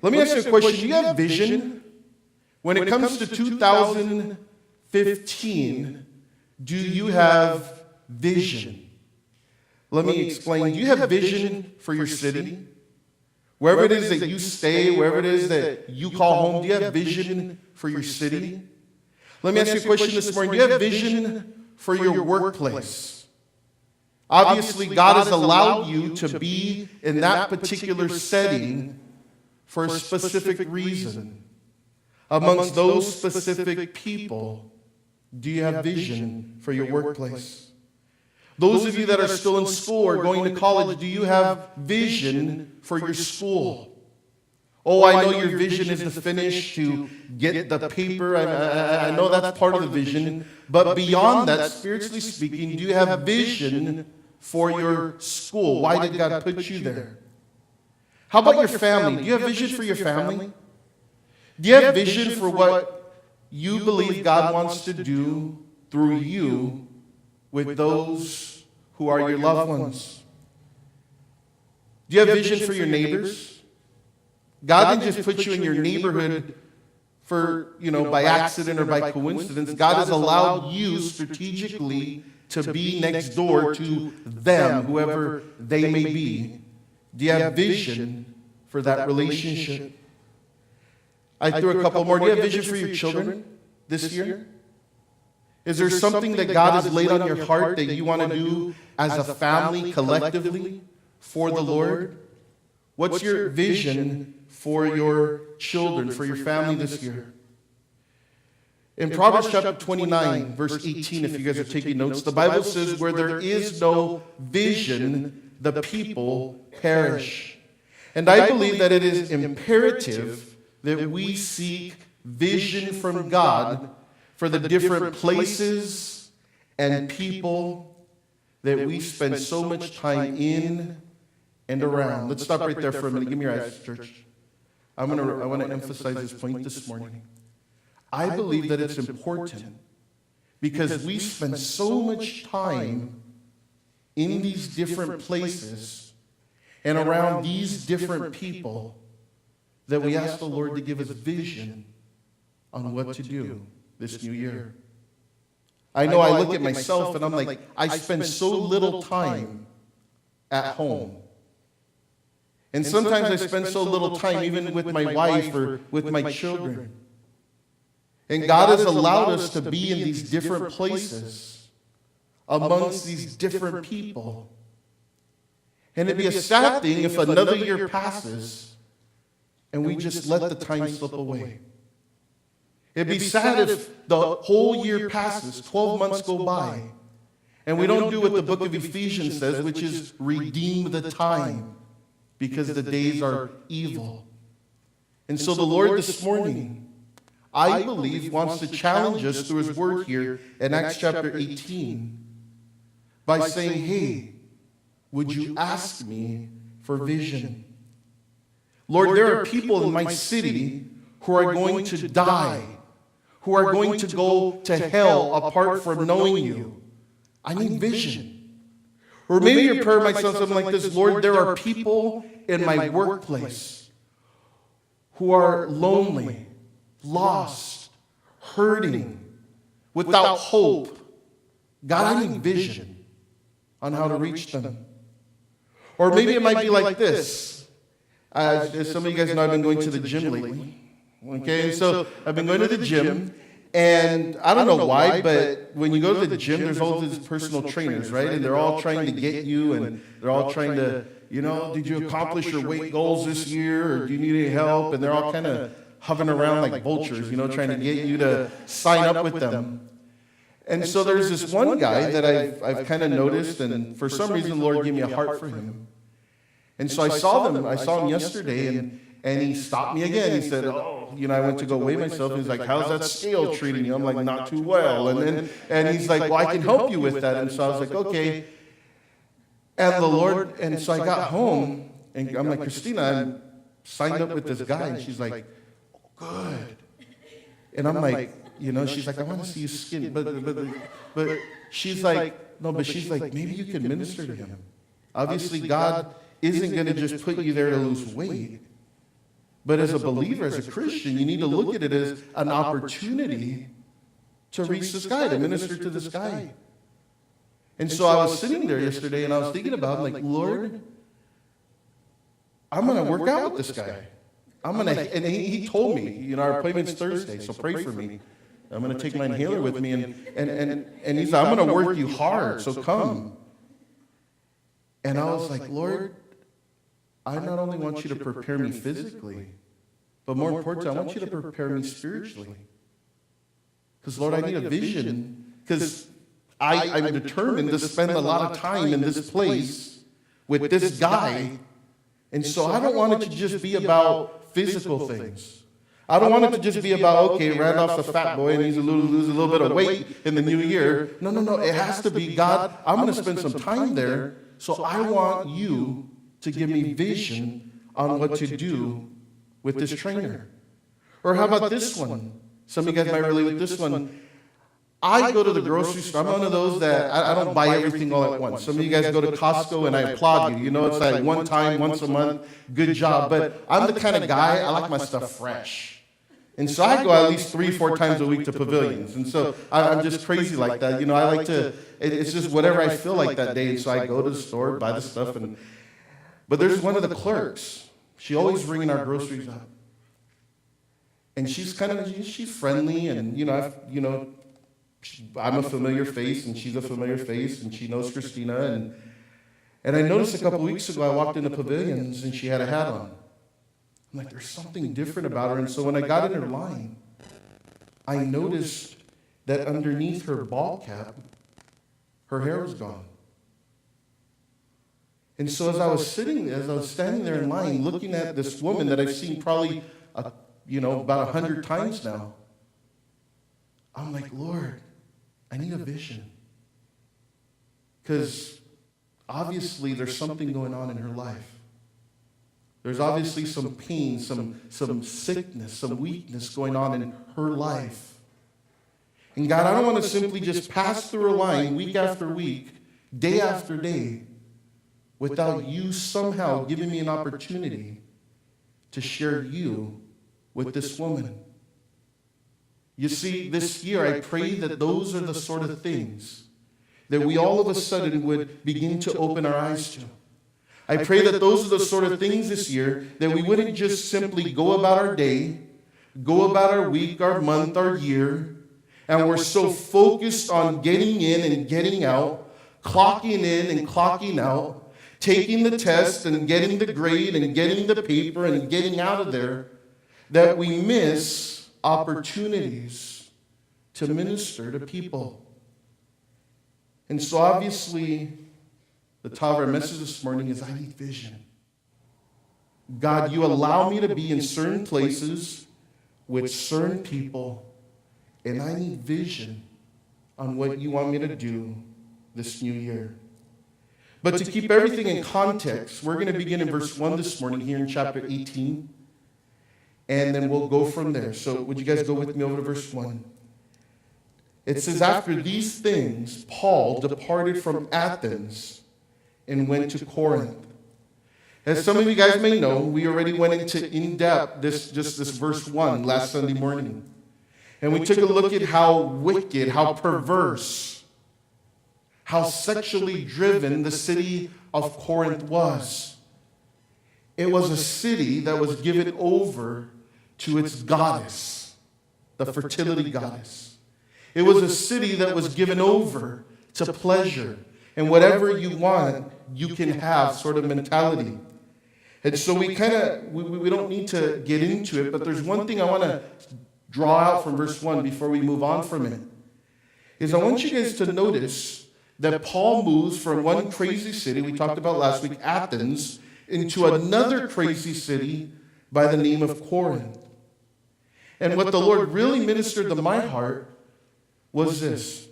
Let me ask you a question. Do you have vision? When it comes to 2015, do you have vision? Let me explain. Do you have vision for your city? Wherever it is that you stay, wherever it is that you call home, do you have vision for your city? Let me ask you a question this morning. Do you have vision for your workplace? Obviously, God has allowed you to be in that particular setting for a specific reason. Amongst those specific people, do you have vision for your workplace? Those of you that are still in school or going to college, do you have vision for your school? Oh, I know your vision is to finish, to get the paper. I know that's part of the vision. But beyond that, spiritually speaking, do you have vision for your school? Why did God put you there? How about your family? Do you have vision for your family? Do you have vision for what you believe God wants to do through you with those who are your loved ones? Do you have vision for your neighbors? God didn't just put you in your neighborhood for, by accident or by coincidence. God has allowed you strategically to be next door to them, whoever they may be. Do you have vision for that relationship? I threw a couple more. Do you have vision for your children this year? Is there something that God has laid on your heart that you want to do as a family collectively for the Lord? What's your vision for your children, for your family this year? In Proverbs chapter 29, verse 18, if you guys are taking notes, the Bible says, where there is no vision, the people perish. And I believe that it is imperative that we seek vision from God for the different places and people that we spend so much time in and around. Let's stop right there for a minute. Give me your eyes, church. I want to emphasize this point this morning. I believe that it's important because we spend so much time in these different places and around these different people that we ask the Lord to give us vision on what to do this new year. I know I look at myself and I'm like, I spend so little time at home. And sometimes I spend so little time even with my wife or with my children. And God has allowed us to be in these different places amongst these different people. And it'd be a sad thing if another year passes and we just let the time slip away. It'd be sad if the whole year passes, 12 months go by, and we don't do what the book of Ephesians says, which is redeem the time, because the days are evil. And so the Lord this morning, I believe, wants to challenge us through his word here in Acts chapter 18 by saying, hey, would you ask me for vision? Lord, there are people in my city who are going to die, who are going to go to hell apart from knowing you. I need vision. Or maybe your prayer might sound something like this: Lord, there are people in my workplace who are lonely, lost, hurting, without hope. God, I need vision on how to reach them. Or maybe it might be like this. As some of you guys know, I've been going to the gym lately. Okay, and so I've been going to the gym, and I don't know why, but when you go to the gym, there's all these personal trainers, right? And they're all trying to get you, and they're all trying to, did you accomplish your weight goals this year, or do you need any help? And they're all kind of hovering around like vultures, trying to get you to sign up with them. And so there's this one guy that I've kind of noticed, and for some reason the Lord gave me a heart for him. And so I saw him yesterday, and he stopped me again. He said, I went to go weigh myself, and he's like, how's that scale treating you? I'm like, not too well. And he's like, well, I can help you with that. And so I was like, okay. And so I got home, and I'm like, Christina, I'm signed up with this guy. And she's like, oh, good. And I'm like, she's like, I want to see you skinny. But she's like, no, but she's like, maybe you can minister to him. Obviously, God isn't going to just put you there to lose weight. But as a believer, as a Christian, you need to look at it as an opportunity to reach this guy, to minister to this guy. And so I was sitting there yesterday and I was thinking about, like, Lord, I'm going to work out with this guy. And he told me, our appointment's Thursday, so pray for me. I'm going to take my inhaler with me. And he said, I'm going to work you hard, so come. And I was like, Lord, I not only want you to prepare me physically, but more importantly, I want you to prepare me spiritually. Because, Lord, I need a vision. Because I'm determined to spend a lot of time in this place with this guy. And so I don't want it to just be about physical things. I don't want it to just be about, okay, Randolph's a fat boy and he's lose a little bit of weight in the new year. No. It has to be, God, I'm going to spend some time there, so I want you to give me vision on what to do with this trainer. Or how about this one? Some of you guys might relate with this one. I go to the grocery store. I'm one of those that I don't buy everything all at once. Some of you guys go to Costco, and I applaud you. It's like one time, once a month, good job. But I'm the kind of guy, I like my stuff fresh. And so I go at least 3-4 times a week to Pavilions. And so I'm just crazy like that. I like to, it's just whatever I feel like that day. And so I go to the store, buy the stuff. But there's one of the clerks. She always ringing our groceries up. And she's she's friendly. And, I'm a familiar face, and she's a familiar face, and she knows Christina. And I noticed a couple weeks ago, I walked into Pavilions, and she had a hat on. I'm like, there's something different about her. And so when I got in her line, I noticed that underneath her ball cap, her hair was gone. And so as I was standing there in line, looking at this woman that I've seen probably, about 100 times now, I'm like, Lord, I need a vision. Because obviously there's something going on in her life. There's obviously some pain, some sickness, some weakness going on in her life. And God, I don't want to simply just pass through her line week after week, day after day, without you somehow giving me an opportunity to share you with this woman. You see, this year I pray that those are the sort of things that we all of a sudden would begin to open our eyes to. I pray that those are the sort of things this year that we wouldn't just simply go about our day, go about our week, our month, our year, and we're so focused on getting in and getting out, clocking in and clocking out, taking the test and getting the grade and getting the paper and getting out of there, that we miss opportunities to minister to people. And so obviously, the title of our message this morning is, I need vision. God, you allow me to be in certain places with certain people, and I need vision on what you want me to do this new year. But to keep everything in context, we're going to begin in verse 1 this morning here in chapter 18, and then we'll go from there. So would you guys go with me over to verse 1? It says, after these things, Paul departed from Athens and went to Corinth. As some of you guys may know, we already went into in-depth this verse 1 last Sunday morning. And we took a look at how wicked, how perverse, how sexually driven the city of Corinth was. It was a city that was given over to its goddess, the fertility goddess. It was a city that was given over to pleasure and whatever you want, you can have sort of mentality. And so we don't need to get into it, but there's one thing I want to draw out from verse 1 before we move on from it, is I want you guys to notice that Paul moves from one crazy city we talked about last week, Athens, into another crazy city by the name of Corinth. And what the Lord really ministered to my heart was this.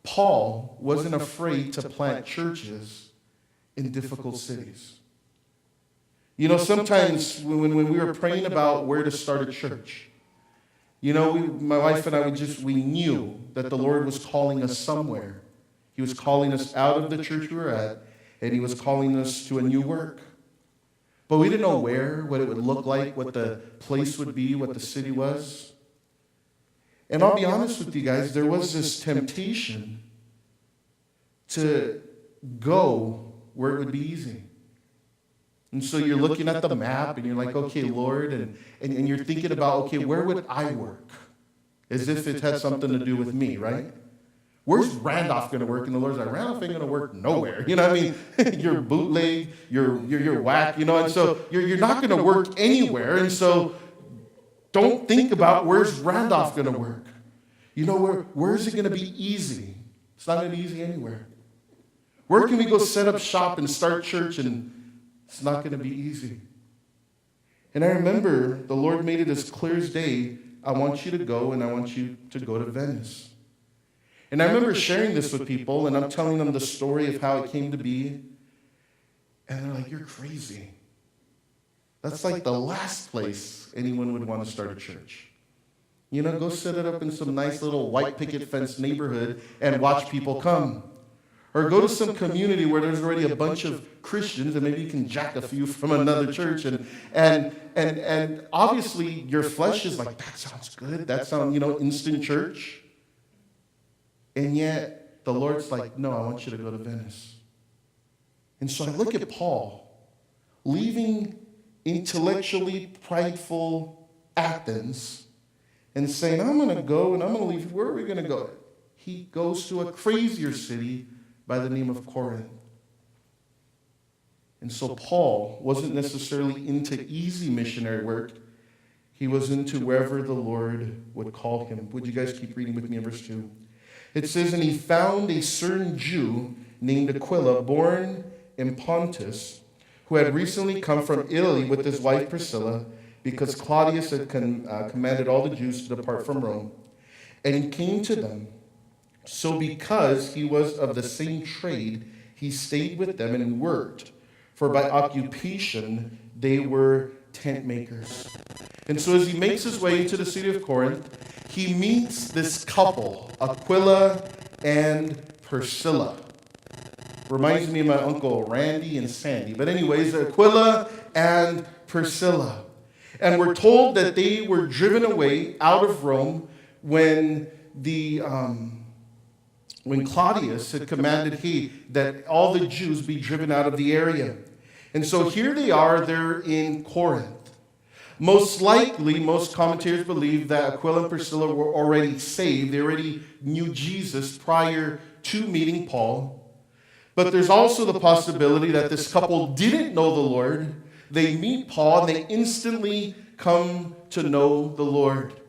Paul wasn't afraid to plant churches in difficult cities. Sometimes when we were praying about where to start a church, my wife and I we knew that the Lord was calling us somewhere. He was calling us out of the church we were at, and he was calling us to a new work. but we didn't know where, what it would look like, what the place would be, what the city was. And I'll be honest with you guys, there was this temptation to go where it would be easy. And so you're looking at the map and you're like, okay, Lord, and you're thinking about, okay, where would I work? As if it had something to do with me, right? Where's Randolph going to work? And the Lord's like, Randolph ain't going to work nowhere. You know what I mean? You're bootleg, you're whack, you know, and so you're not going to work anywhere. And so don't think about where's Randolph going to work. You know, where's it going to be easy? It's not going to be easy anywhere. Where can we go set up shop and start church? And it's not going to be easy. And I remember the Lord made it as clear as day. I want you to go, and I want you to go to Venice. And I remember sharing this with people, and I'm telling them the story of how it came to be. And they're like, you're crazy. That's like the last place anyone would want to start a church. You know, go set it up in some nice little white picket fence neighborhood and watch people come. Or go to some community where there's already a bunch of Christians, and maybe you can jack a few from another church. And obviously your flesh is like, that sounds good. That sounds, instant church. And yet the Lord's like, no, I want you to go to Venice. And so I look at Paul leaving intellectually prideful Athens and saying, I'm going to go and I'm going to leave. Where are we going to go? He goes to a crazier city by the name of Corinth. And so Paul wasn't necessarily into easy missionary work. He was into wherever the Lord would call him. Would you guys keep reading with me in verse 2? It says, and he found a certain Jew named Aquila, born in Pontus, who had recently come from Italy with his wife Priscilla, because Claudius had commanded all the Jews to depart from Rome. And he came to them. So because he was of the same trade, he stayed with them and worked. For by occupation, they were tent makers. And so as he makes his way into the city of Corinth, he meets this couple, Aquila and Priscilla. Reminds me of my uncle Randy and Sandy. But anyways, Aquila and Priscilla. And we're told that they were driven away out of Rome when Claudius had commanded that all the Jews be driven out of the area. And so here they are, they're in Corinth. Most likely, most commentators believe that Aquila and Priscilla were already saved. They already knew Jesus prior to meeting Paul. But there's also the possibility that this couple didn't know the Lord. They meet Paul and they instantly come to know the Lord.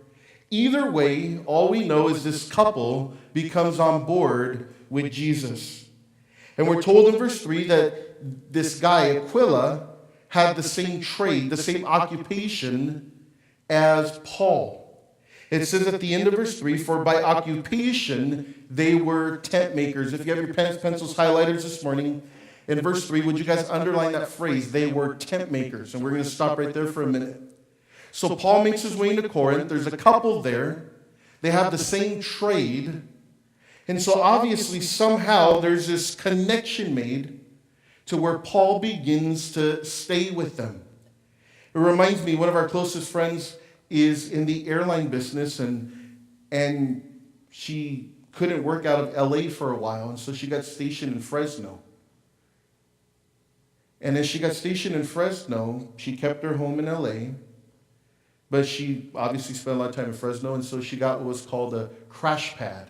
Either way, all we know is this couple becomes on board with Jesus. And we're told in verse 3 that this guy, Aquila, had the same trade, the same occupation as Paul. It says at the end of verse 3, for by occupation they were tent makers. If you have your pens, pencils, highlighters this morning, in verse 3, would you guys underline that phrase? They were tent makers. And we're going to stop right there for a minute. So Paul makes his way into Corinth. There's a couple there. They have the same trade. And so obviously somehow there's this connection made to where Paul begins to stay with them. It reminds me, one of our closest friends is in the airline business, and she couldn't work out of LA for a while, and so she got stationed in Fresno. And as she got stationed in Fresno, she kept her home in LA, but she obviously spent a lot of time in Fresno, and so she got what was called a crash pad.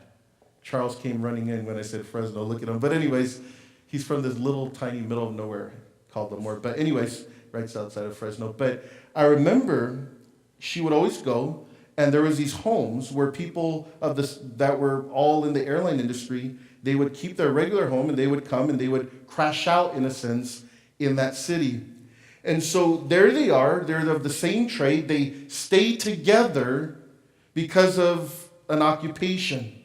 Charles came running in when I said Fresno, look at him. But anyways, he's from this little tiny middle of nowhere called Lemoore. But anyways, right outside of Fresno. But I remember she would always go, and there was these homes where people that were all in the airline industry, they would keep their regular home, and they would come and they would crash out, in a sense, in that city. And so there they are. They're of the same trade. They stay together because of an occupation.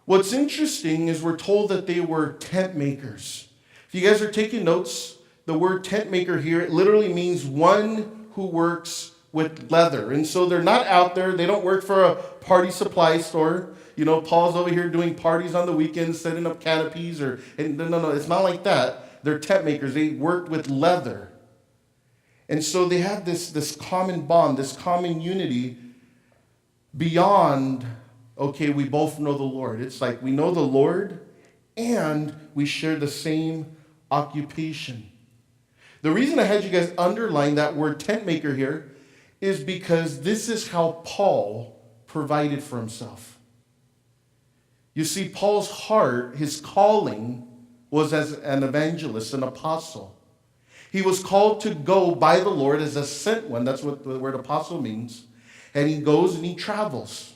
What's interesting is we're told that they were tent makers. If you guys are taking notes, the word tent maker here, it literally means one who works with leather. And so they're not out there. They don't work for a party supply store. You know, Paul's over here doing parties on the weekends, setting up canopies. No, it's not like that. They're tent makers. They worked with leather. And so they had this common bond, this common unity beyond, okay, we both know the Lord. It's like we know the Lord and we share the same occupation. The reason I had you guys underline that word tent maker here is because this is how Paul provided for himself. You see, Paul's heart, his calling, was as an evangelist, an apostle. He was called to go by the Lord as a sent one. That's what the word apostle means. And he goes and he travels.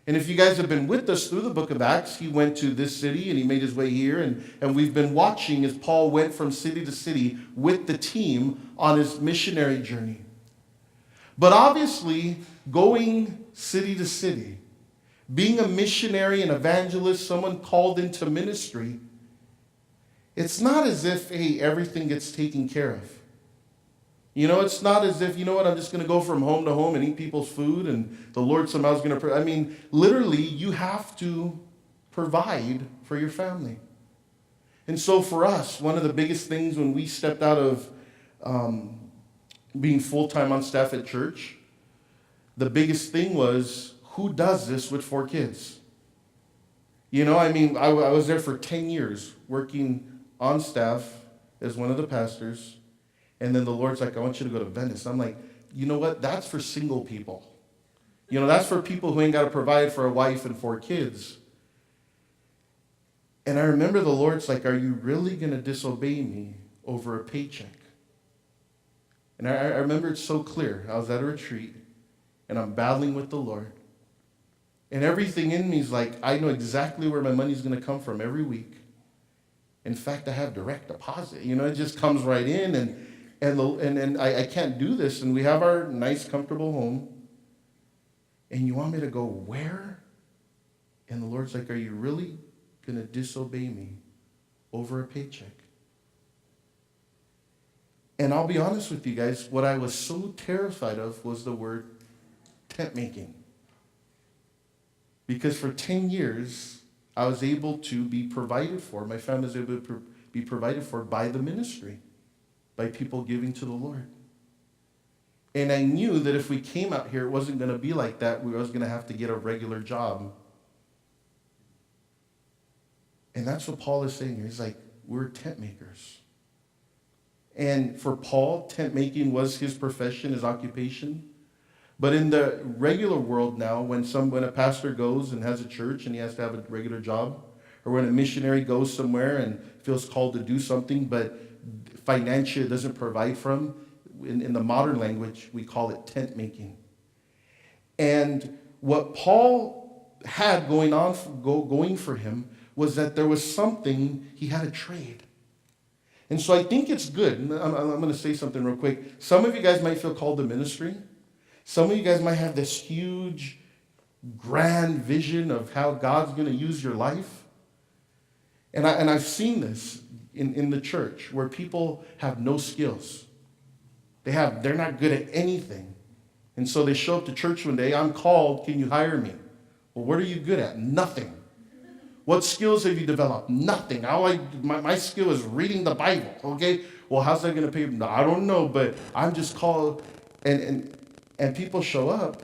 And if you guys have been with us through the book of Acts, he went to this city and he made his way here. And we've been watching as Paul went from city to city with the team on his missionary journey. But obviously, going city to city, being a missionary, an evangelist, someone called into ministry, it's not as if, hey, everything gets taken care of. You know, it's not as if, you know what, I'm just going to go from home to home and eat people's food and the Lord somehow is going to, I mean, literally, you have to provide for your family. And so for us, one of the biggest things when we stepped out of being full-time on staff at church, the biggest thing was, who does this with 4 kids? You know, I mean, I was there for 10 years working on staff as one of the pastors. And then the Lord's like, I want you to go to Venice. I'm like, you know what? That's for single people. You know, that's for people who ain't got to provide for a wife and 4 kids. And I remember the Lord's like, are you really going to disobey me over a paycheck? And I remember it so clear. I was at a retreat, and I'm battling with the Lord. And everything in me is like, I know exactly where my money's going to come from every week. In fact, I have direct deposit. You know, it just comes right in, and I can't do this. And we have our nice, comfortable home. And you want me to go where? And the Lord's like, are you really going to disobey me over a paycheck? And I'll be honest with you guys, what I was so terrified of was the word tent making. Because for 10 years, I was able to be provided for. My family was able to be provided for by the ministry, by people giving to the Lord. And I knew that if we came out here, it wasn't going to be like that. We was going to have to get a regular job. And that's what Paul is saying here. He's like, we're tent makers. And for Paul, tent making was his profession, his occupation. But in the regular world now, when a pastor goes and has a church and he has to have a regular job, or when a missionary goes somewhere and feels called to do something, but financially doesn't provide for him, in the modern language, we call it tent making. And what Paul had going for him was that there was something he had to trade. And so I think it's good. I'm going to say something real quick. Some of you guys might feel called to ministry. Some of you guys might have this huge, grand vision of how God's going to use your life. And I've seen this in the church where people have no skills. They're not good at anything. And so they show up to church one day, I'm called, can you hire me? Well, what are you good at? Nothing. What skills have you developed? Nothing. My skill is reading the Bible, okay? Well, how's that going to pay? I don't know, but I'm just called. And people show up,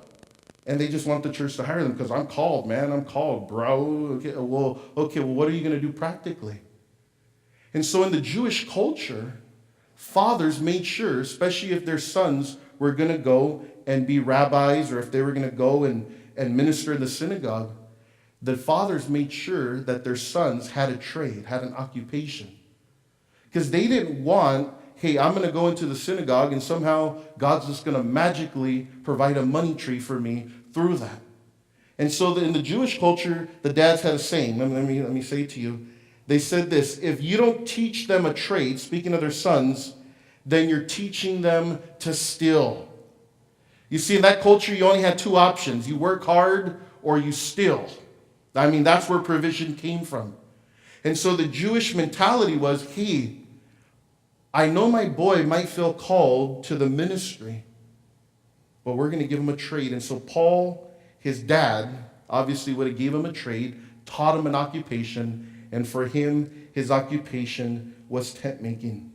and they just want the church to hire them because I'm called, man. I'm called, bro. Okay, well, what are you going to do practically? And so in the Jewish culture, fathers made sure, especially if their sons were going to go and be rabbis or if they were going to go and minister in the synagogue, the fathers made sure that their sons had a trade, had an occupation. Because they didn't want, hey, I'm going to go into the synagogue and somehow God's just going to magically provide a money tree for me through that. And so in the Jewish culture, the dads had a saying. Let me say it to you. They said this, if you don't teach them a trade, speaking of their sons, then you're teaching them to steal. You see, in that culture, you only had 2 options. You work hard or you steal. I mean, that's where provision came from. And so the Jewish mentality was, hey, I know my boy might feel called to the ministry, but we're going to give him a trade. And so Paul, his dad, obviously would have gave him a trade, taught him an occupation, and for him, his occupation was tent making.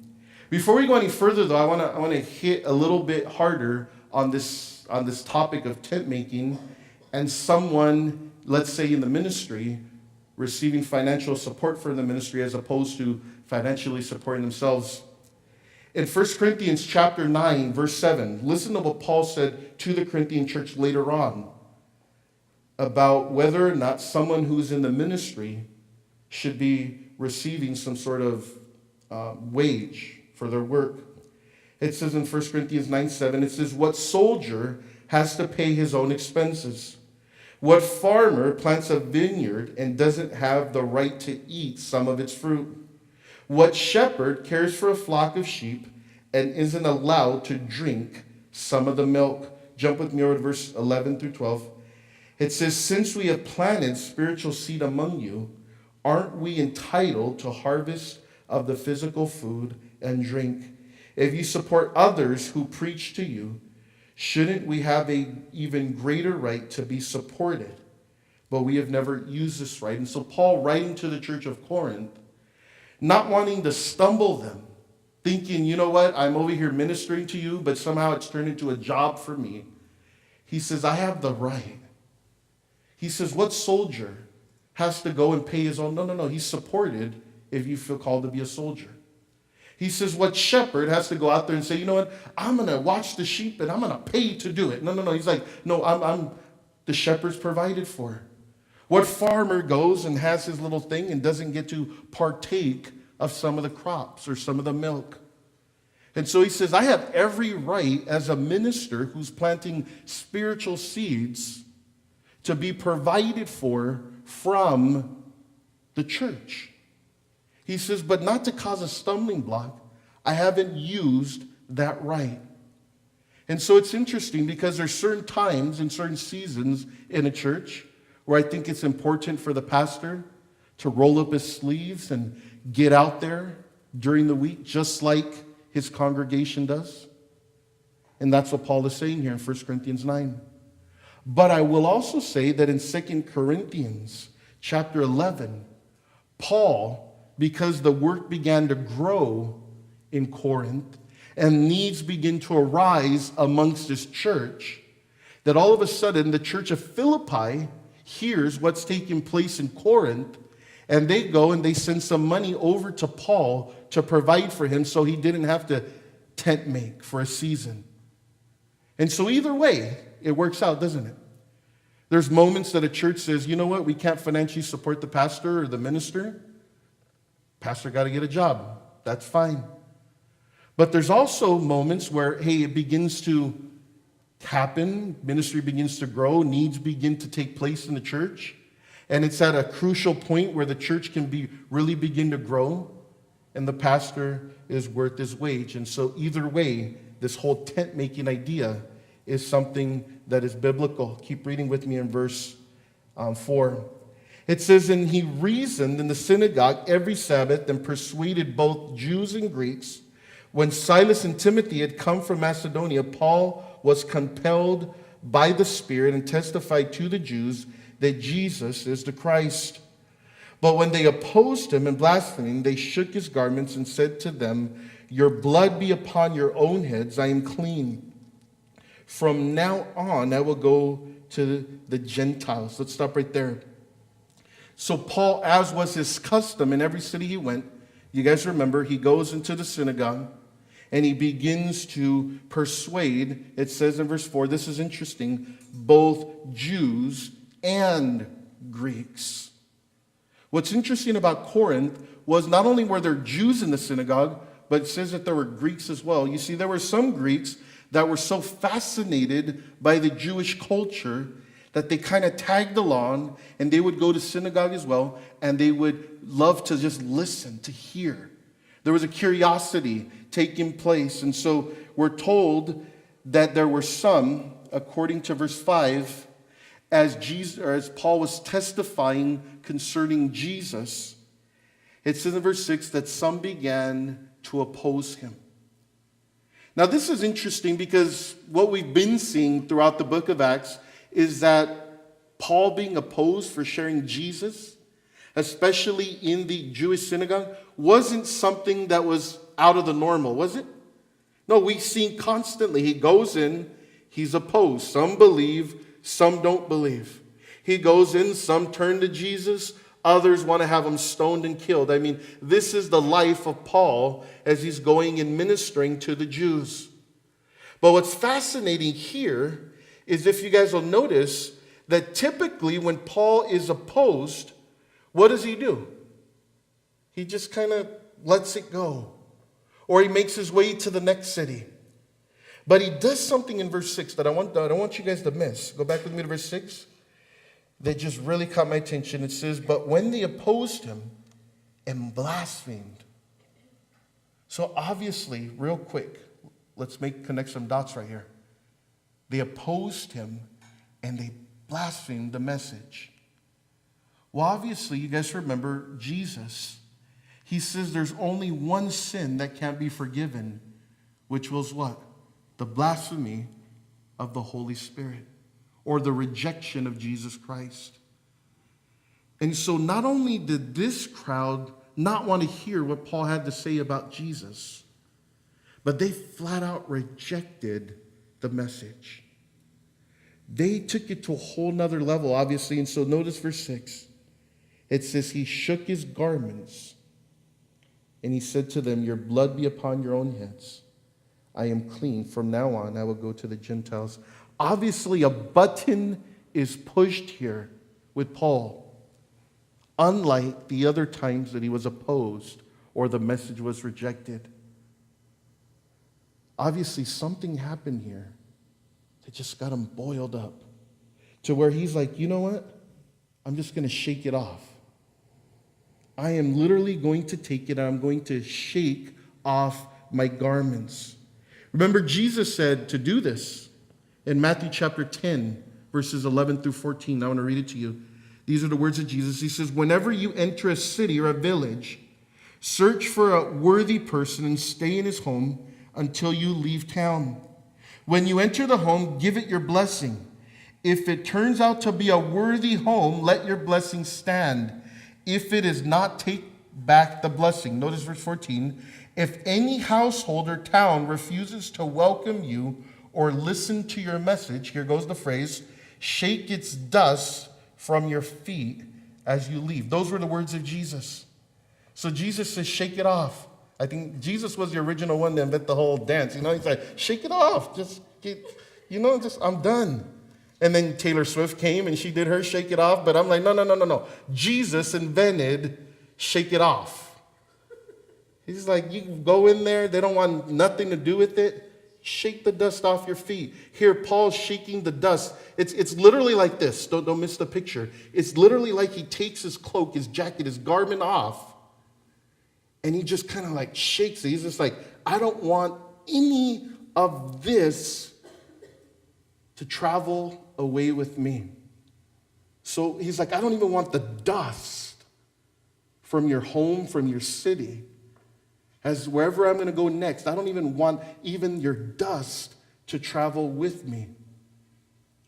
Before we go any further, though, I want to hit a little bit harder on this topic of tent making and someone, let's say in the ministry, receiving financial support for the ministry as opposed to financially supporting themselves. In 1 Corinthians chapter 9, verse 7, listen to what Paul said to the Corinthian church later on about whether or not someone who's in the ministry should be receiving some sort of wage for their work. It says in 1 Corinthians 9, 7, it says, what soldier has to pay his own expenses? What farmer plants a vineyard and doesn't have the right to eat some of its fruit? What shepherd cares for a flock of sheep and isn't allowed to drink some of the milk? Jump with me over to verse 11 through 12. It says, since we have planted spiritual seed among you, aren't we entitled to harvest of the physical food and drink? If you support others who preach to you, shouldn't we have an even greater right to be supported? But we have never used this right. And so Paul, writing to the church of Corinth, not wanting to stumble them, thinking, you know what, I'm over here ministering to you, but somehow it's turned into a job for me. He says, I have the right. He says, what soldier has to go and pay his own? No. He's supported if you feel called to be a soldier. He says, what shepherd has to go out there and say, you know what, I'm going to watch the sheep and I'm going to pay to do it? No. He's like, no, I'm the shepherd's provided for. What farmer goes and has his little thing and doesn't get to partake of some of the crops or some of the milk? And so he says, I have every right as a minister who's planting spiritual seeds to be provided for from the church. He says, but not to cause a stumbling block, I haven't used that right. And so it's interesting because there's certain times and certain seasons in a church where I think it's important for the pastor to roll up his sleeves and get out there during the week, just like his congregation does. And that's what Paul is saying here in 1 Corinthians 9. But I will also say that in 2 Corinthians chapter 11, Paul, because the work began to grow in Corinth and needs begin to arise amongst his church, that all of a sudden the church of Philippi hears what's taking place in Corinth, and they go and they send some money over to Paul to provide for him so he didn't have to tent make for a season. And so either way, it works out, doesn't it? There's moments that a church says, you know what, we can't financially support the pastor or the minister. Pastor got to get a job. That's fine. But there's also moments where, hey, it begins to happen, ministry begins to grow, needs begin to take place in the church, and it's at a crucial point where the church can really begin to grow, and the pastor is worth his wage. And so either way, this whole tent-making idea is something that is biblical. Keep reading with me in verse 4. It says, and he reasoned in the synagogue every Sabbath and persuaded both Jews and Greeks. When Silas and Timothy had come from Macedonia, Paul was compelled by the Spirit and testified to the Jews that Jesus is the Christ. But when they opposed him and blasphemed, they shook his garments and said to them, your blood be upon your own heads, I am clean. From now on, I will go to the Gentiles. Let's stop right there. So Paul, as was his custom in every city he went, you guys remember, he goes into the synagogue and he begins to persuade, it says in verse 4, this is interesting, both Jews and Greeks. What's interesting about Corinth was not only were there Jews in the synagogue, but it says that there were Greeks as well. You see, there were some Greeks that were so fascinated by the Jewish culture that they kind of tagged along, and they would go to synagogue as well, and they would love to just listen, to hear. There was a curiosity taking place, and so we're told that there were some, according to verse 5, as Paul was testifying concerning Jesus, it says in verse 6 that some began to oppose him. Now this is interesting because what we've been seeing throughout the book of Acts is that Paul being opposed for sharing Jesus, especially in the Jewish synagogue, wasn't something that was out of the normal, was it? No, we see constantly. He goes in, he's opposed. Some believe, some don't believe. He goes in, some turn to Jesus, others want to have him stoned and killed. I mean, this is the life of Paul as he's going and ministering to the Jews. But what's fascinating here is, if you guys will notice, that typically when Paul is opposed, what does he do? He just kind of lets it go. Or he makes his way to the next city. But he does something in verse 6 that I don't want you guys to miss. Go back with me to verse 6. That just really caught my attention. It says, but when they opposed him and blasphemed. So obviously, real quick, let's connect some dots right here. They opposed him and they blasphemed the message. Well, obviously, you guys remember Jesus. He says there's only one sin that can't be forgiven, which was what? The blasphemy of the Holy Spirit, or the rejection of Jesus Christ. And so not only did this crowd not want to hear what Paul had to say about Jesus, but they flat out rejected the message. They took it to a whole nother level, obviously. And so notice verse 6. It says, he shook his garments and he said to them, your blood be upon your own heads. I am clean. From now on, I will go to the Gentiles. Obviously, a button is pushed here with Paul, unlike the other times that he was opposed or the message was rejected. Obviously, something happened here that just got him boiled up to where he's like, you know what? I'm just going to shake it off. I am literally going to take it. I'm going to shake off my garments. Remember, Jesus said to do this in Matthew chapter 10, verses 11 through 14. I want to read it to you. These are the words of Jesus. He says, whenever you enter a city or a village, search for a worthy person and stay in his home until you leave town. When you enter the home, give it your blessing. If it turns out to be a worthy home, let your blessing stand. If it is not, take back the blessing. Notice verse 14. If any household or town refuses to welcome you or listen to your message, here goes the phrase, shake its dust from your feet as you leave. Those were the words of Jesus. So Jesus says, shake it off. I think Jesus was the original one to invent the whole dance. He's like, shake it off. Just get, I'm done. And then Taylor Swift came and she did her shake it off. But I'm like, no. Jesus invented shake it off. He's like, you go in there, they don't want nothing to do with it. Shake the dust off your feet. Here, Paul's shaking the dust. It's literally like this. Don't miss the picture. It's literally like he takes his cloak, his jacket, his garment off, and he just kind of like shakes it. He's just like, I don't want any of this to travel away with me. So he's like, I don't even want the dust from your home, from your city. As wherever I'm going to go next, I don't even want even your dust to travel with me.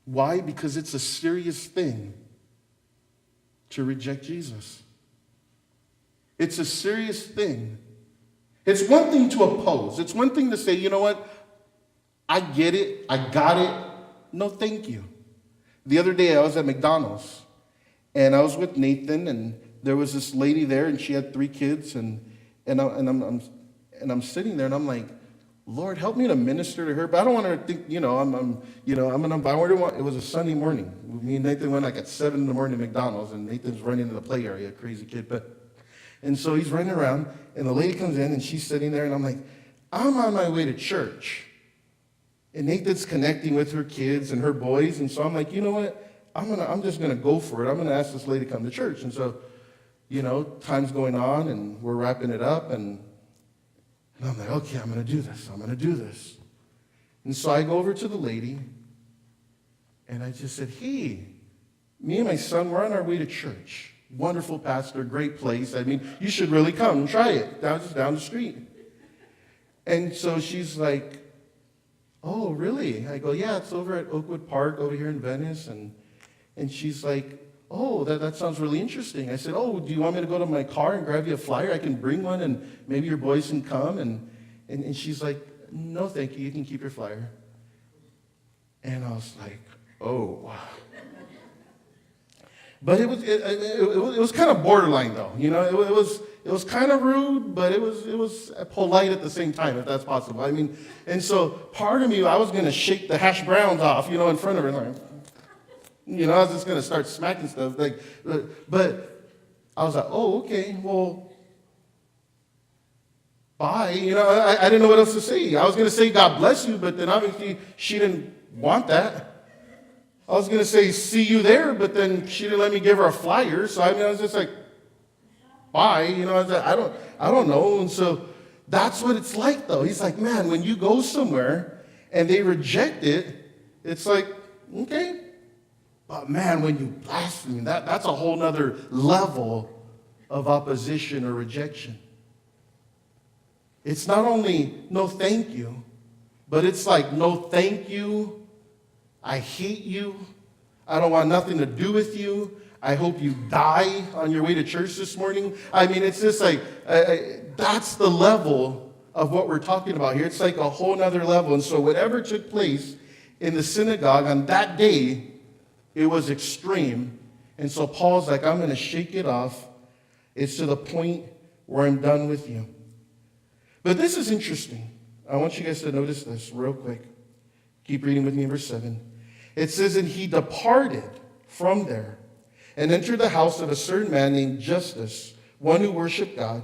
Why? Because it's a serious thing to reject Jesus. It's a serious thing. It's one thing to oppose. It's one thing to say, you know what? I get it. I got it. No, thank you. The other day I was at McDonald's and I was with Nathan and there was this lady there and she had 3 kids and I'm sitting there and I'm like, Lord, help me to minister to her. But I don't want her to think, it was a Sunday morning. Me and Nathan went like at 7 in the morning to McDonald's and Nathan's running in the play area, crazy kid. And so he's running around and the lady comes in and she's sitting there and I'm like, I'm on my way to church. And Nathan's connecting with her kids and her boys. And so I'm like, you know what? I'm just going to go for it. I'm going to ask this lady to come to church. And so, time's going on and we're wrapping it up. And I'm like, okay, I'm going to do this. And so I go over to the lady and I just said, hey, me and my son, we're on our way to church. Wonderful pastor, great place. I mean, you should really come and try it. Just down the street. And so she's like, oh, really? I go, yeah, it's over at Oakwood Park over here in Venice. And she's like, oh, that sounds really interesting. I said, oh, do you want me to go to my car and grab you a flyer? I can bring one and maybe your boys can come. And she's like, no, thank you. You can keep your flyer. And I was like, oh. But it was kind of borderline, though. You know, it was kind of rude, but it was polite at the same time, if that's possible. I mean, and so part of me, I was going to shake the hash browns off, you know, in front of her. Like, you know, I was just going to start smacking stuff. Like, but I was like, oh, okay, well, bye. You know, I didn't know what else to say. I was going to say, God bless you, but then obviously she didn't want that. I was going to say, see you there, but then she didn't let me give her a flyer. So, I mean, I was just like, bye. You know, I was like, I don't know. And so that's what it's like, though. He's like, man, when you go somewhere and they reject it, it's like, okay. But man, when you blaspheme, that's a whole nother level of opposition or rejection. It's not only no thank you, but it's like no thank you, I hate you, I don't want nothing to do with you, I hope you die on your way to church this morning. I mean, it's just like, that's the level of what we're talking about here. It's like a whole nother level. And so whatever took place in the synagogue on that day, it was extreme. And so Paul's like, I'm going to shake it off. It's to the point where I'm done with you. But this is interesting. I want you guys to notice this real quick. Keep reading with me in verse 7. It says, and he departed from there and entered the house of a certain man named Justus, one who worshiped God,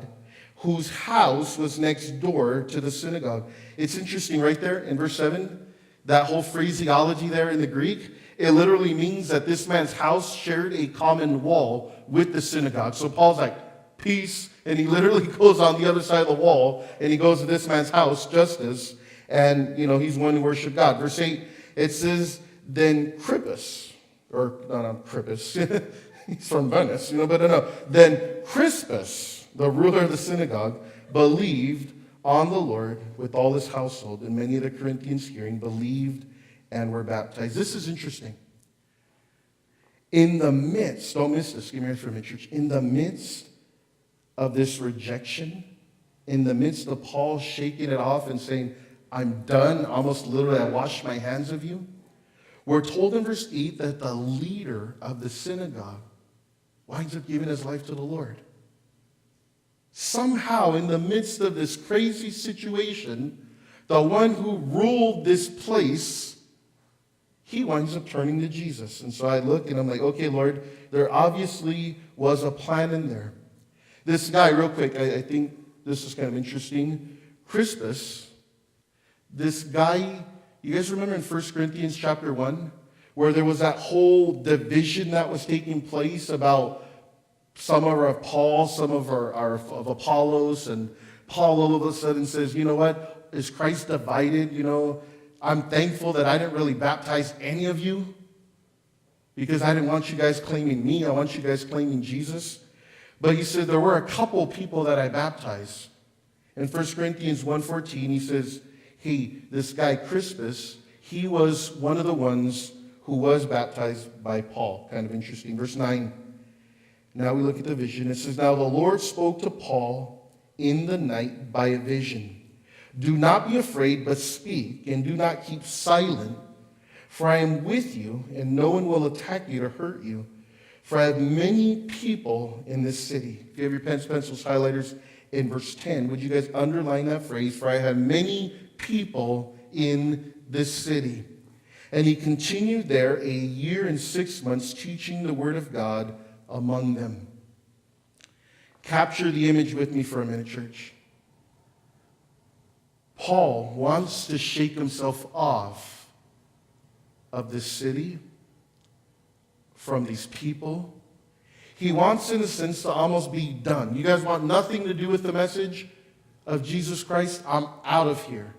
whose house was next door to the synagogue. It's interesting right there in verse 7, that whole phraseology there in the Greek. It literally means that this man's house shared a common wall with the synagogue. So Paul's like, peace. And he literally goes on the other side of the wall and he goes to this man's house, Justus. And, you know, he's one who worshiped God. Verse 8, it says, then Crispus, or not Crispus, he's from Venice, you know, but no. Then Crispus, the ruler of the synagogue, believed on the Lord with all his household. And many of the Corinthians hearing believed and were baptized. This is interesting. In the midst, don't miss this, give me a minute, church. In the midst of this rejection, in the midst of Paul shaking it off and saying, I'm done, almost literally, I wash my hands of you. We're told in verse 8 that the leader of the synagogue winds up giving his life to the Lord. Somehow, in the midst of this crazy situation, the one who ruled this place, he winds up turning to Jesus. And so I look and I'm like, okay, Lord, there obviously was a plan in there. This guy, real quick, I think this is kind of interesting. Crispus, this guy, you guys remember in 1 Corinthians chapter 1, where there was that whole division that was taking place about some are of Paul, some of are of Apollos, and Paul all of a sudden says, you know what, is Christ divided? You know, I'm thankful that I didn't really baptize any of you because I didn't want you guys claiming me. I want you guys claiming Jesus. But he said there were a couple people that I baptized. In 1 Corinthians 1:14, he says, hey, this guy Crispus, he was one of the ones who was baptized by Paul. Kind of interesting. Verse 9. Now we look at the vision. It says, now the Lord spoke to Paul in the night by a vision. Do not be afraid, but speak, and do not keep silent, for I am with you, and no one will attack you to hurt you. For I have many people in this city. If you have your pens, pencils, highlighters, in verse 10, would you guys underline that phrase? For I have many people in this city. And he continued there 1 year and 6 months, teaching the word of God among them. Capture the image with me for a minute, church. Paul wants to shake himself off of this city, from these people. He wants, in a sense, to almost be done. You guys want nothing to do with the message of Jesus Christ? I'm out of here.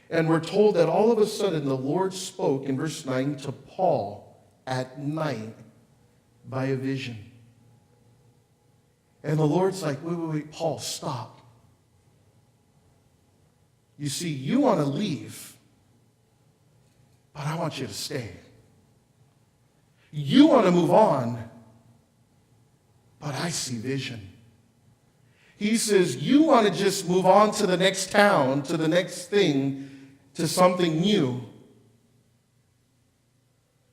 And we're told that all of a sudden the Lord spoke in verse 9 to Paul at night by a vision. And the Lord's like, wait, Paul, stop. You see, you want to leave, but I want you to stay. You want to move on, but I see vision. He says, you want to just move on to the next town, to the next thing, to something new.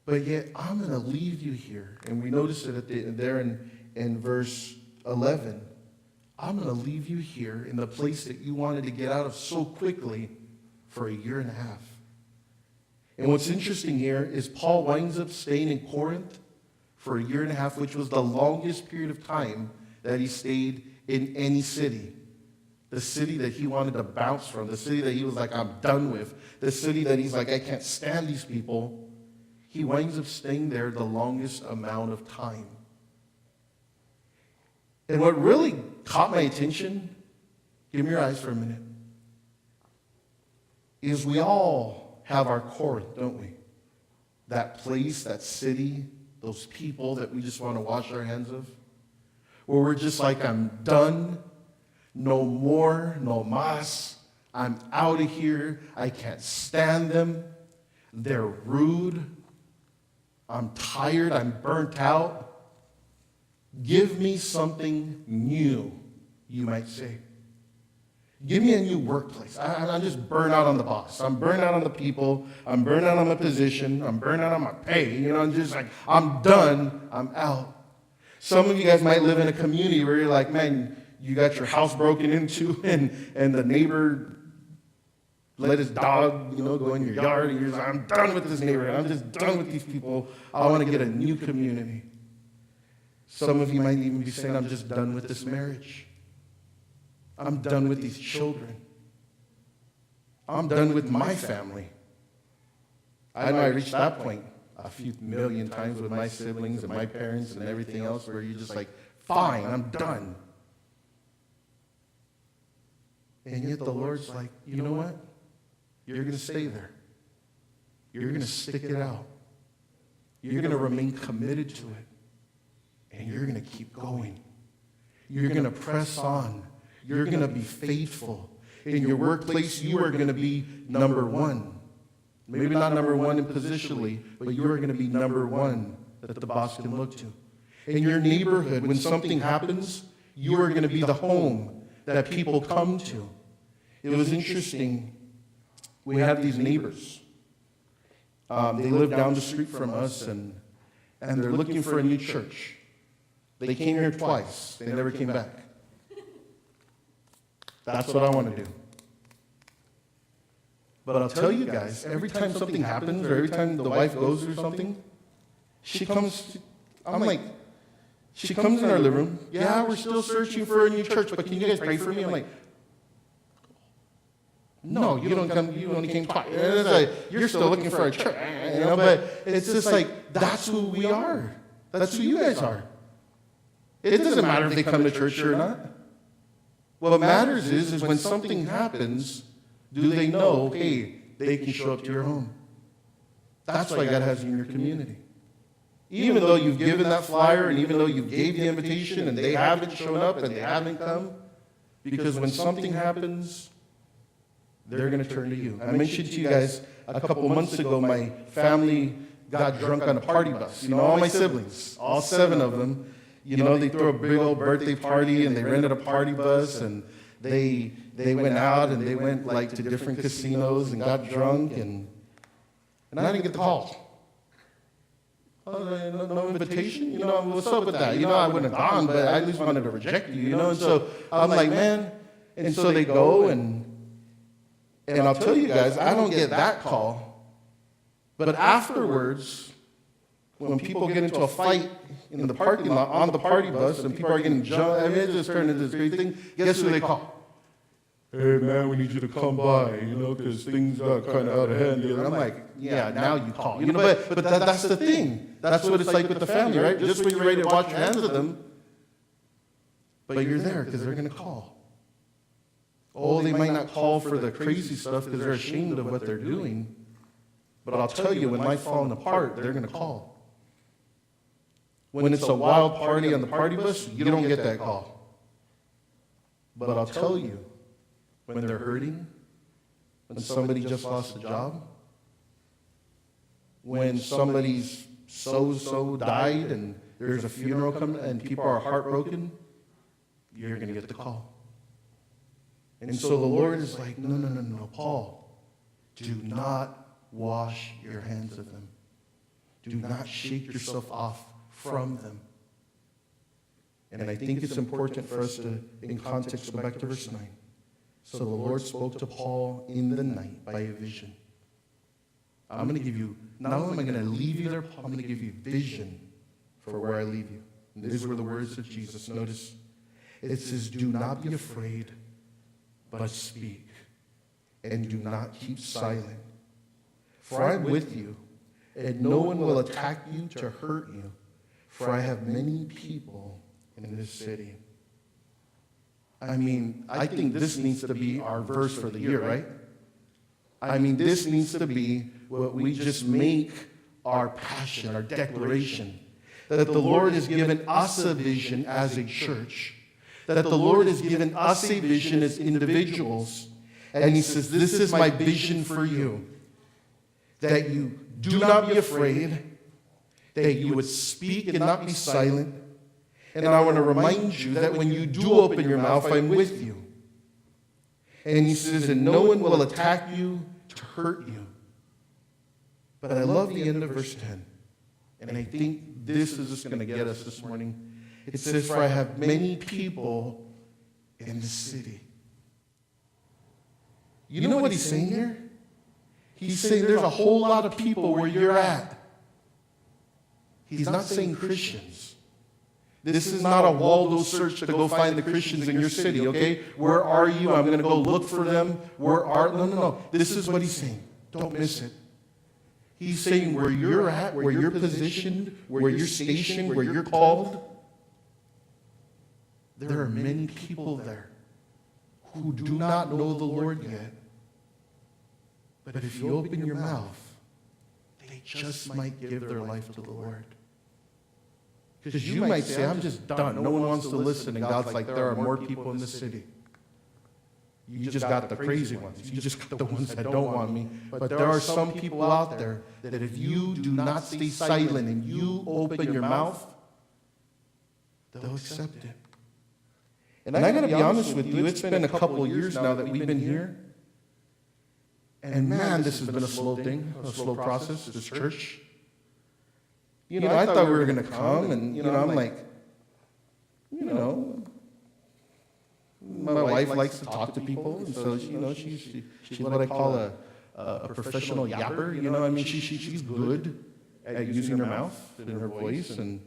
But yet, I'm going to leave you here. And we notice it there in verse 11. I'm going to leave you here in the place that you wanted to get out of so quickly for a year and a half. And what's interesting here is Paul winds up staying in Corinth for a year and a half, which was the longest period of time that he stayed in any city. The city that he wanted to bounce from, the city that he was like, I'm done with, the city that he's like, I can't stand these people. He winds up staying there the longest amount of time. And what really caught my attention, give me your eyes for a minute, is we all have our Corinth, don't we? That place, that city, those people that we just want to wash our hands of, where we're just like, I'm done, no more, no mas, I'm out of here, I can't stand them, they're rude, I'm tired, I'm burnt out. Give me something new, you might say. Give me a new workplace. I'm just burnt out on the boss. I'm burnt out on the people. I'm burnt out on my position. I'm burnt out on my pay. You know, I'm just like, I'm done. I'm out. Some of you guys might live in a community where you're like, man, you got your house broken into and the neighbor let his dog, go in your yard. And you're like, I'm done with this neighborhood. I'm just done with these people. I want to get a new community. Some of you might even be saying, I'm just done with this marriage. I'm done with these children. I'm done with my family. I know I reached that point a few million times with my siblings and my parents and everything else where you're just like, fine, I'm done. And yet the Lord's like, you know what? You're going to stay there. You're going to stick it out. You're going to remain committed to it. And you're going to keep going. You're going to press on. You're going to be faithful. In your workplace, you are going to be number one. Maybe not number one positionally, but you are going to be number one that the boss can look to. In your neighborhood, when something happens, you are going to be the home that people come to. It was interesting. We had these neighbors. They live down the street from us, and they're looking for a new church. They came here twice. They never came back. That's what I want to do. But I'll tell you guys, every time something happens or every time the wife goes through something, she comes in our living room. Yeah, we're still searching for a new church, but can you guys pray for me? I'm like, no, you don't come, you only came twice. It's like, you're still looking for a church. But it's just like, that's who we are. That's who you guys are. It doesn't matter if they come to church or not. What matters is when something happens, do they know, hey, they can show up to your home? That's why God has you in your community. Even though you've given that flyer and even though you gave the invitation and they haven't shown up and they haven't come, because when something happens, they're going to turn to you. I mentioned to you guys a couple months ago, my family got drunk on a party bus. All my siblings, all 7 of them, they threw a big old birthday party and they rented a party bus and they went out and they went like to different casinos and got drunk and I didn't get the call. No invitation? What's up with that? I wouldn't have gone, but I at least wanted to reject you, And so I'm like, man. And so they go and I'll tell you guys, I don't get that call. But afterwards, when people get into a fight in the parking lot on the party bus and people are getting jumped, it just turned into this great thing. Guess who they call? Hey, man, we need you to come by, because things got kind of out of hand. And I'm like, yeah, now you call. But that's the thing. That's what it's like with the family, right? Just when you're ready to wash your hands of them, but you're there because they're going to call. Oh, they might not call for the crazy stuff because they're ashamed of what they're doing. But I'll tell you, when life's falling apart, they're going to call. When it's a wild party on the party bus, you don't get that call. But I'll tell you, when they're hurting, when somebody just lost a job, when somebody's so-so died and there's a funeral coming and people are heartbroken, you're going to get the call. And so the Lord is like, no, Paul, do not wash your hands of them. Do not shake yourself off from them. And I think it's important for us to, in context, go back to verse 9. So the Lord spoke to Paul in the night by a vision. I'm going to give you, not only am I going to leave you there, I'm going to give you vision for where I leave you. And these were the words of Jesus. Notice, it says, do not be afraid, but speak, and do not keep silent. For I am with you, and no one will attack you to hurt you, for I have many people in this city. I mean, I think this needs to be our verse for the year, right? I mean, this needs to be what we just make our passion, our declaration, that the Lord has given us a vision as a church, that the Lord has given us a vision as individuals, and he says, this is my vision for you, that you do not be afraid, that you would speak and not be silent. And I want to remind you that when you do open your mouth, I'm with you. And he says, and no one will attack you to hurt you. But I love the end of verse 10. And I think this is just going to get us this morning. It says, for I have many people in the city. You know what he's saying here? He's saying there's a whole lot of people where you're at. He's not saying Christians. This is not a Waldo search to go find the Christians in your city, okay? Where are you? I'm going to go look for them. No. This is what he's saying. Don't miss it. He's saying where you're at, where you're positioned, where you're stationed, where you're called, there are many people there who do not know the Lord yet. But if you open your mouth, they just might give their life to the Lord. Because you might say, I'm just done. No one wants to listen. And God's like, there are more people in the city. You just got the crazy ones. You just got the ones that don't want me. But there are some people out there that if you do not stay silent and you open your mouth, they'll accept it. And I got to be honest with you, it's been a couple years now that we've been here. And man, this has been a slow thing, a slow process, this church. You know, I thought we were going to come, and, I'm like, my wife likes to talk to people, and so, she's what I call a professional yapper, I mean, she's good at using her mouth and her voice, and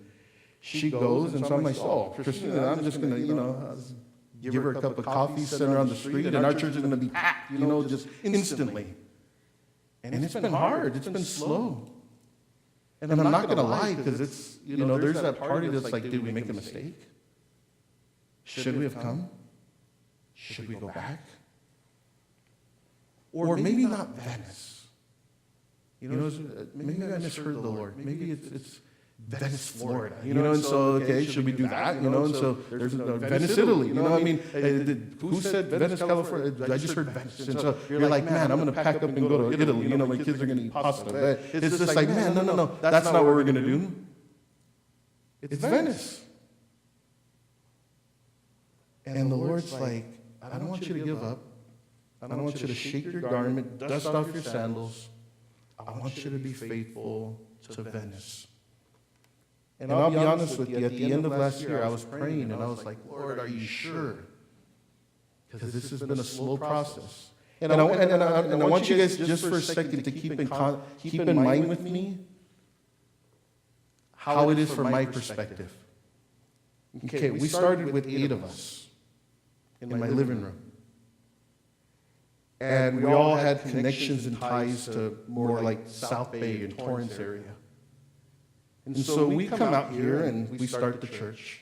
she goes, and so I'm like, Christina, I'm just going to, give her a cup of coffee, send her on the street, and our church is going to be packed, just instantly. And it's been hard. It's been slow. And I'm not going to lie, because it's, there's that party that's like, did we make a mistake? Should we have come? Should we go back? Or maybe not Venice. Maybe I misheard the Lord. Maybe it's Venice, Florida. And so, okay, should we do that? And so there's Venice, Italy. Who said Venice, California? I just heard Venice. And so you're like, man, I'm going to pack up and go to Italy. My kids are going to eat pasta. It's just like, man, no. That's not what we're going to do. It's Venice. And the Lord's like, I don't want you to give up. I don't want you to shake your garment, dust off your sandals. I want you to be faithful to Venice. And I'll be honest with you, at the end of last year, I was praying, and I was like, Lord, are you sure? Because this has been a slow process. And I want you guys just for a second to keep in mind with me how it is from my perspective. Okay, we started with 8 of us in my living room. And we all had connections and ties to more like South Bay and Torrance area. And so we come out here and we start the church.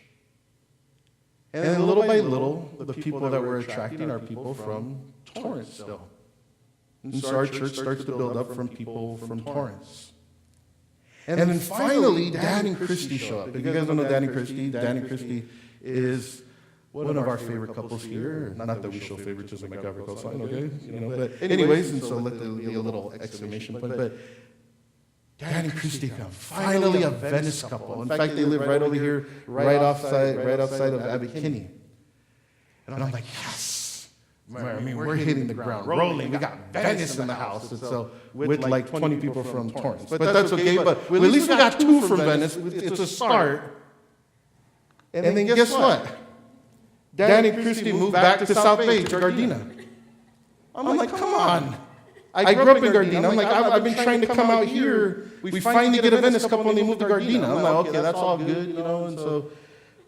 And then little by little, the people that we're attracting are people from Torrance still. And so our church starts to build up from people from Torrance. And then finally, Dan and Christy show up. If you guys don't know Dan and Christy is one of our favorite couples here. Not that we show favoritism at Calvary Coastline, okay? But anyways, and so let there be a little exclamation point. But Dan and Christy come. Finally a Venice couple. In fact, they live right over here, right outside of Abercrombie. And I'm like, yes. I mean, we're hitting the ground rolling. We got Venice in the house. And so with like 20 people from Torrance. But that's okay. But at least we got 2 from Venice. It's a start. And then guess what? Dan and Christy moved back to South Bay, to Gardena. I'm like, come on. I grew up in Gardena. I'm like, I've been trying to come out here. We finally get a Venice couple and they move to Gardena. I'm like, okay, that's all good, and so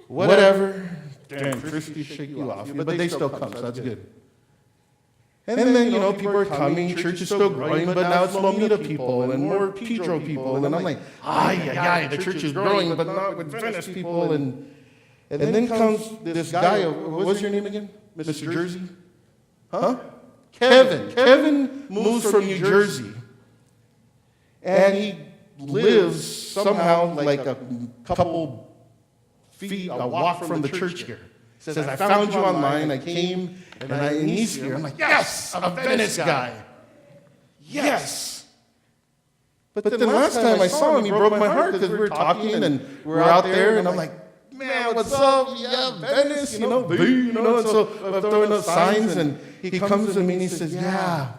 whatever. Dan, Christy shake you off. But they still come, so that's good. And then, people are coming, church is still growing, but now it's Lomita people and more Pedro people. And I'm like, the church is growing, but not with Venice people. And then comes this guy, what was your name again? Mr. Jersey? Huh? Kevin. Kevin moves from New Jersey. And he lives somehow like a couple feet, a walk from the church here. He says, I found you online, I came, and he's here. I'm like, yes, a Venice guy. Yes. But then last time I saw him, he broke my heart because we were talking and we were out there, and I'm like, man, what's up? Yeah, Venice, and so I'm throwing up signs, and he comes to me and he says, yeah,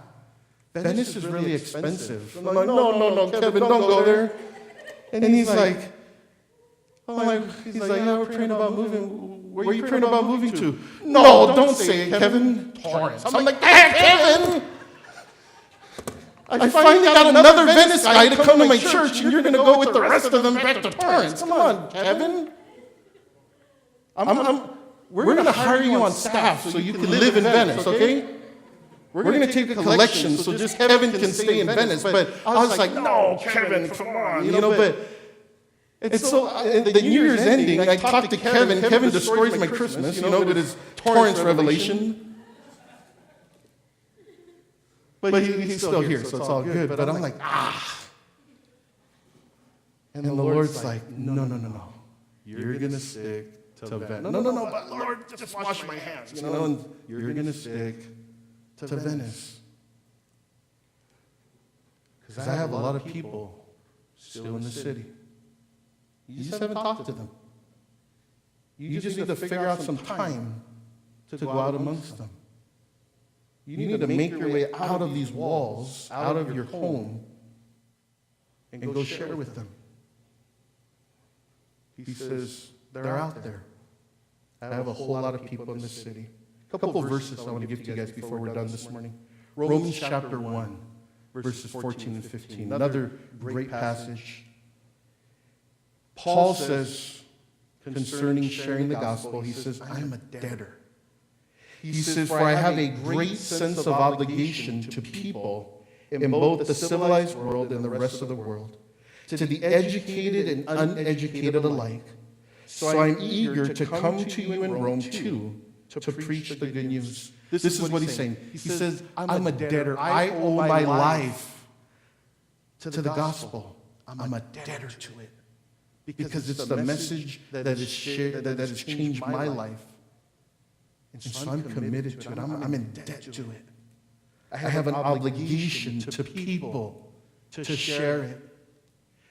Venice is really expensive. I'm like, no, Kevin, don't go there. And he's like, yeah, we're praying about moving. Where are you praying about moving to? No, don't say it, Kevin. Torrance. I'm like, Kevin! I finally got another Venice guy to come to my church, and you're going to go with the rest of them back to Torrance. Come on, Kevin. We're going to hire you on staff so you can live in Venice, okay? We're going to take a collection so just Kevin can stay in Venice. But I was like, no, Kevin, come on. And so the New Year's ending, I talked to Kevin. Kevin destroys my Christmas, with his Torrance revelation. But he's still here, so it's all good. But I'm like, And the Lord's like, no. You're going to stick to Venice. No, but Lord, just wash my hands. And you're going to stick to Venice. Because I have a lot of people still in the city. You just haven't talked to them. You just need to figure out some time to go out amongst them. You need to make your way out of these walls, out of your home, and go share with them. He says, they're out there. I have a whole lot of people in this city. A couple of verses I want to give to you guys before we're done this morning. Romans chapter 1, verses 14 and 15. Another great passage. Paul says, concerning sharing the gospel, he says, I am a debtor. He says, for I have a great sense of obligation to people in both the civilized world and the rest of the world, to the educated and uneducated alike. So I'm eager to come to you in Rome too, to preach the good news. This is what he's saying. He says, I'm a debtor. I owe my life to the gospel. I'm a debtor to it. Because it's the message that is shared, that has changed my life. And so I'm committed to it. I'm in debt to it. I have an obligation to people to share it.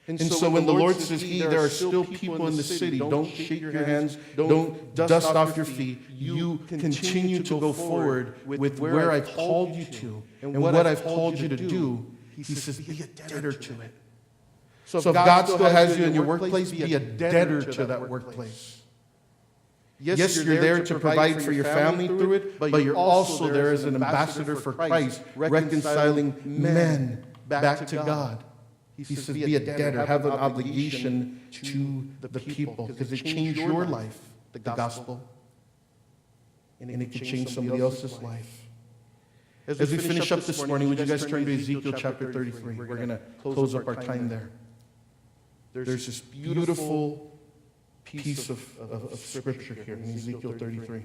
And so when the Lord says, hey, there are still people in the city, don't shake your hands, don't dust off your feet. You continue to go forward with where I've called you to and what I've called you to do. He says, be a debtor to it. So if God still has you in your workplace, be a debtor to that workplace. Yes, you're there to provide for your family through it, but you're also there as an ambassador for Christ, reconciling men back to God. He says, be a debtor, have an obligation to the people, because it changed your life, the gospel, and it can change somebody else's life. As we finish up this morning, would you guys turn to Ezekiel chapter 33? We're going to close up our time there. There's this beautiful piece of scripture here in Ezekiel 33.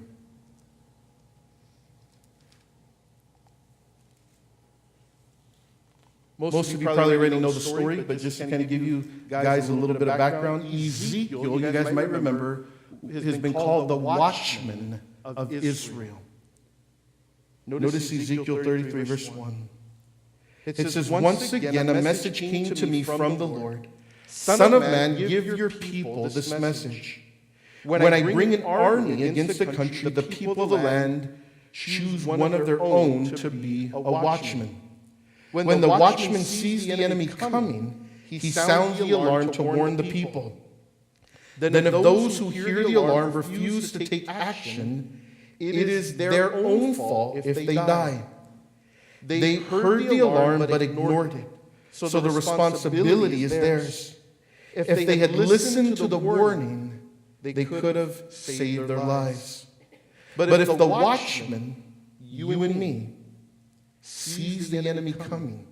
Most of you probably already know the story, but just to kind of give you guys a little bit of background, Ezekiel, you guys might remember, has been called the watchman of Israel. Notice Ezekiel 33, verse 1. It says, once again, a message came to me from the Lord. Son of man, give your people this message. When I bring an army against the country, the people of the land choose one of their own to be a watchman. When the watchman sees the enemy coming, he sounds the alarm to warn the people. Then if those who hear the alarm refuse to take action, it is their own fault if they die. They heard the alarm but ignored it, so the responsibility is theirs. If they had listened to the warning, they could have saved their lives. But if the watchman, you and me, sees the enemy coming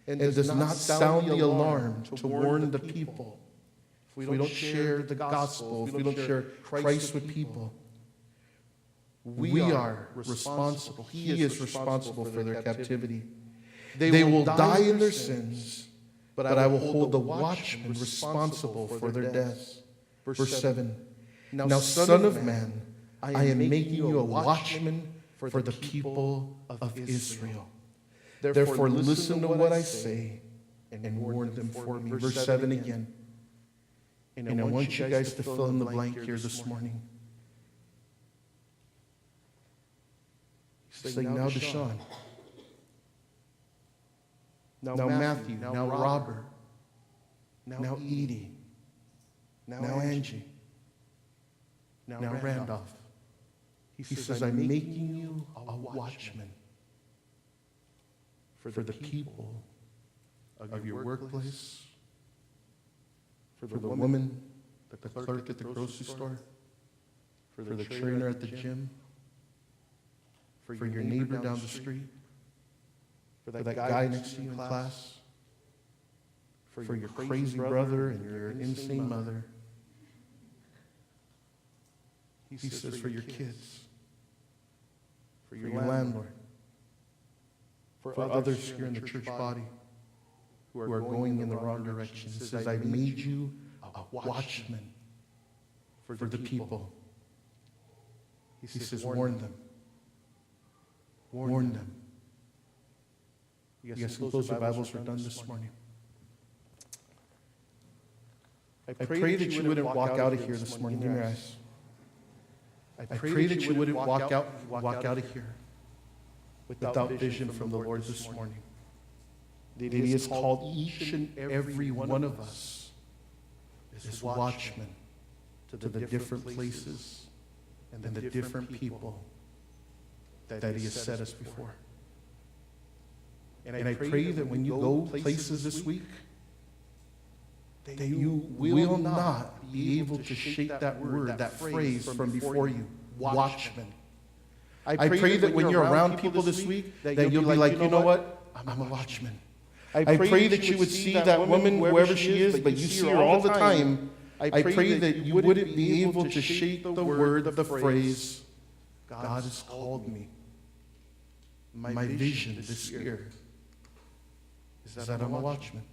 and does not sound the alarm to warn the people, if we don't share the gospel, if we don't share Christ with people, we are responsible. He is responsible for their captivity. They will die in their sins, but I will hold the watchmen responsible for their deaths. Verse 7, now son of man, I am making you a watchman for the people of Israel. Therefore listen to what I say and warn them for me. Verse 7 again. And I want you guys to fill in the blank here this morning. He's saying, now Deshaun, now Matthew, now Robert, now Edie, now Angie, now Randolph. He says, I'm making you a watchman for the people of your workplace, for the woman, the clerk at the grocery store, for the trainer at the gym, for your neighbor down the street, for that guy next to you in class, for your crazy brother and your insane mother. He says, for your kids, for your landlord, for others here in the church body who are going in the wrong direction. He says, I made you a watchman for the people. He says, warn them. Warn them. You guys can close your Bibles. We're done this morning. I pray that you wouldn't walk out of here this morning. Give me your eyes. I pray that you wouldn't walk out of here without vision from the Lord this morning. That He has called each and every one of us as watchmen to the different places and the different people that He has set us before. And I pray that when you go places this week, that you will not be able to shake that word, that phrase from before you, watchman. I pray that when you're around people this week, that you'll be like, you know what? I'm a watchman. I pray that you would see that woman, wherever she is, but you see her all the time. I pray that you wouldn't be able to shake the word, the phrase, God has called me. My vision this year is that I'm a watchman.